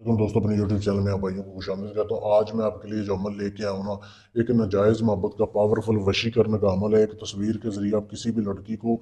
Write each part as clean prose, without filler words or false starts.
تم دوستوں اپنے YouTube چینل میں آپ بھائیوں کو خوشامدید کہتا ہوں۔ آج میں آپ کے لیے جو عمل لے کے آیا ہوں نا، ایک ناجائز محبت کا پاورفل وشی کرنے کا عمل ہے۔ ایک تصویر کے ذریعے آپ کسی بھی لڑکی کو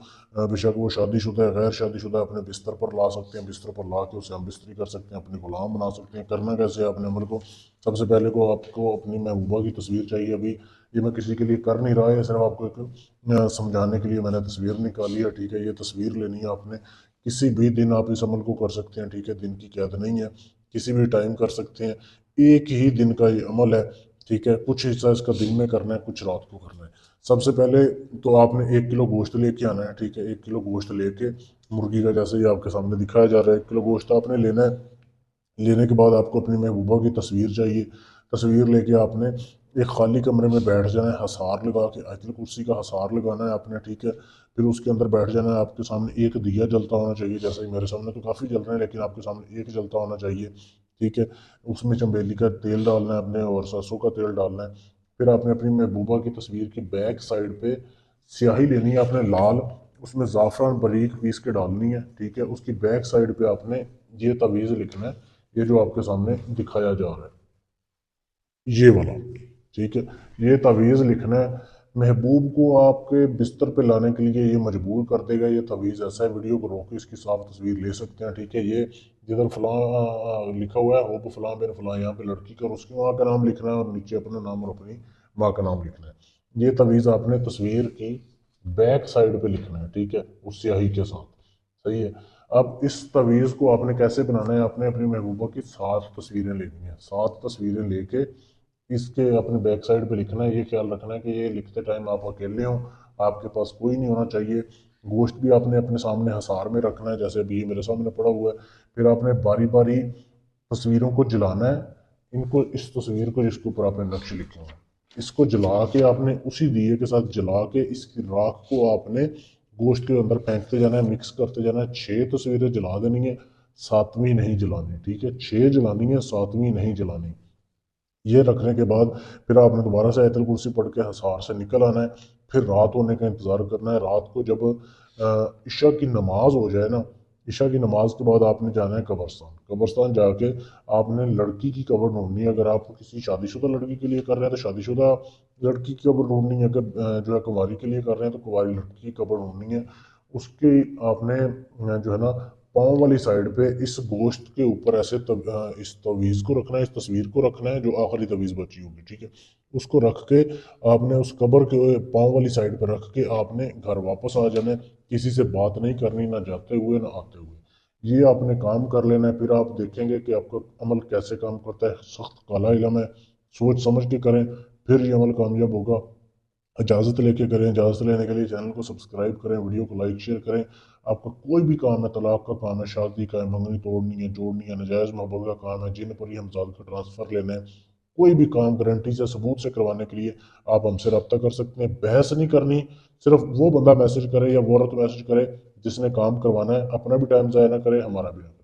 بے شک وہ شادی شدہ ہے غیر شادی شدہ ہے، اپنے بستر پر لا سکتے ہیں، بستر پر لا کے اسے ہم بستری کر سکتے ہیں، اپنے غلام بنا سکتے ہیں۔ کرنا کیسے ہے اپنے عمل کو؟ سب سے پہلے آپ کو اپنی محبوبہ کی تصویر چاہیے۔ ابھی یہ میں کسی کے لیے کر نہیں رہا ہے، صرف آپ کو ایک سمجھانے کے لیے میں نے تصویر نکالی ہے، ٹھیک ہے؟ یہ تصویر لینی ہے آپ نے۔ کسی بھی دن آپ اس عمل کو کر سکتے ہیں، ٹھیک ہے؟ دن کی قید نہیں ہے، کسی بھی ٹائم کر سکتے ہیں۔ ایک ہی دن کا یہ عمل ہے، ٹھیک ہے؟ کچھ حصہ اس کا دن میں کرنا ہے، کچھ رات کو کرنا ہے۔ سب سے پہلے تو آپ نے 1 کلو گوشت لے کے آنا ہے، ٹھیک ہے؟ 1 کلو گوشت لے کے مرغی کا، جیسے یہ آپ کے سامنے دکھایا جا رہا ہے، 1 کلو گوشت آپ نے لینا ہے۔ لینے کے بعد آپ کو اپنی محبوبہ کی تصویر چاہیے۔ تصویر لے کے آپ نے ایک خالی کمرے میں بیٹھ جانا ہے، حصار لگا کے آیت الکرسی کا حصار لگانا ہے آپ نے، ٹھیک ہے؟ پھر اس کے اندر بیٹھ جانا ہے۔ آپ کے سامنے ایک دیا جلتا ہونا چاہیے، جیسے میرے سامنے تو کافی جل رہے ہیں، لیکن آپ کے سامنے ایک جلتا ہونا چاہیے، ٹھیک ہے؟ اس میں چنبیلی کا تیل ڈالنا ہے اپنے، اور سرسوں کا تیل ڈالنا ہے۔ پھر آپ نے اپنی محبوبہ کی تصویر کی بیک سائڈ پہ سیاہی لینی ہے آپ نے لال، اس میں زعفران باریک پیس کے ڈالنی ہے، ٹھیک ہے؟ اس کی بیک سائڈ پہ آپ نے یہ تعویذ لکھنا ہے، یہ جو آپ کے سامنے دکھایا جا رہا ہے، یہ والا، ٹھیک ہے؟ یہ تعویذ لکھنا ہے۔ محبوب کو آپ کے بستر پہ لانے کے لیے یہ مجبور کر دے گا۔ یہ تعویذ ایسا ہے، ویڈیو کو روک کے اس کی صاف تصویر لے سکتے ہیں، ٹھیک ہے؟ یہ جدھر فلاں لکھا ہوا ہے، ہوپ فلاں بن فلاں، یہاں پہ لڑکی کا اور اس کی ماں کا نام لکھنا ہے، اور نیچے اپنا نام اور اپنی ماں کا نام لکھنا ہے۔ یہ تعویذ آپ نے تصویر کی بیک سائڈ پہ لکھنا ہے، ٹھیک ہے؟ اس سیاہی کے ساتھ، صحیح ہے؟ اب اس تعویذ کو آپ نے کیسے بنانا ہے؟ آپ نے اپنی محبوبہ کی 7 تصویریں لینی ہیں، 7 تصویریں لے کے اس کے اپنے بیک سائڈ پہ لکھنا ہے۔ یہ خیال رکھنا ہے کہ یہ لکھتے ٹائم آپ اکیلے ہوں، آپ کے پاس کوئی نہیں ہونا چاہیے۔ گوشت بھی آپ نے اپنے سامنے حصار میں رکھنا ہے، جیسے ابھی یہ میرے سامنے پڑا ہوا ہے۔ پھر آپ نے باری باری تصویروں کو جلانا ہے، ان کو، اس تصویر کو جس کے اوپر آپ نے نقش لکھا ہے، اس کو جلا کے آپ نے اسی دیے کے ساتھ جلا کے اس کی راکھ کو آپ نے گوشت کے اندر پھینکتے جانا ہے، مکس کرتے جانا ہے۔ 6 تصویریں جلا دینی ہے، 7ویں نہیں جلانی، ٹھیک ہے؟ 6 جلانی ہے، 7ویں نہیں جلانی۔ یہ رکھنے کے بعد پھر آپ نے دوبارہ سے آیت الکرسی پڑھ کے حصار سے نکل آنا ہے۔ پھر رات ہونے کا انتظار کرنا ہے۔ رات کو جب عشاء کی نماز ہو جائے نا، عشاء کی نماز کے بعد آپ نے جانا ہے قبرستان۔ قبرستان جا کے آپ نے لڑکی کی قبر ڈھونڈنی ہے۔ اگر آپ کسی شادی شدہ لڑکی کے لیے کر رہے ہیں تو شادی شدہ لڑکی کی قبر ڈھونڈنی ہے، اگر جو ہے کنواری کے لیے کر رہے ہیں تو کنواری لڑکی کی قبر ڈھونڈنی ہے۔ اس کی آپ نے جو ہے نا پاؤں والی سائڈ پہ اس گوشت کے اوپر ایسے اس تعویذ کو رکھنا ہے، اس تصویر کو رکھنا ہے جو آخری تعویذ بچی ہوگی، ٹھیک ہے؟ اس کو رکھ کے آپ نے اس قبر کے پاؤں والی سائڈ پہ رکھ کے آپ نے گھر واپس آ جانا ہے۔ کسی سے بات نہیں کرنی، نہ جاتے ہوئے نہ آتے ہوئے۔ یہ آپ نے کام کر لینا ہے، پھر آپ دیکھیں گے کہ آپ کا عمل کیسے کام کرتا ہے۔ سخت کالا علم ہے، سوچ سمجھ کے کریں، پھر یہ عمل کامیاب ہوگا۔ اجازت لے کے کریں۔ اجازت لینے کے لیے چینل کو سبسکرائب کریں، ویڈیو کو لائک شیئر کریں۔ آپ کا کوئی بھی کام ہے، طلاق کا کام ہے، شادی کا ہے، منگنی توڑنی ہے، جوڑنی ہے، نجائز محبت کا کام ہے، جن پر ہی ہمزاد کا ٹرانسفر لینا ہے، کوئی بھی کام گارنٹی سے ثبوت سے کروانے کے لیے آپ ہم سے رابطہ کر سکتے ہیں۔ بحث نہیں کرنی، صرف وہ بندہ میسج کرے یا وہ عورت میسج کرے جس نے کام کروانا ہے، اپنا بھی ٹائم ضائع نہ کرے، ہمارا بھی نہ کرے۔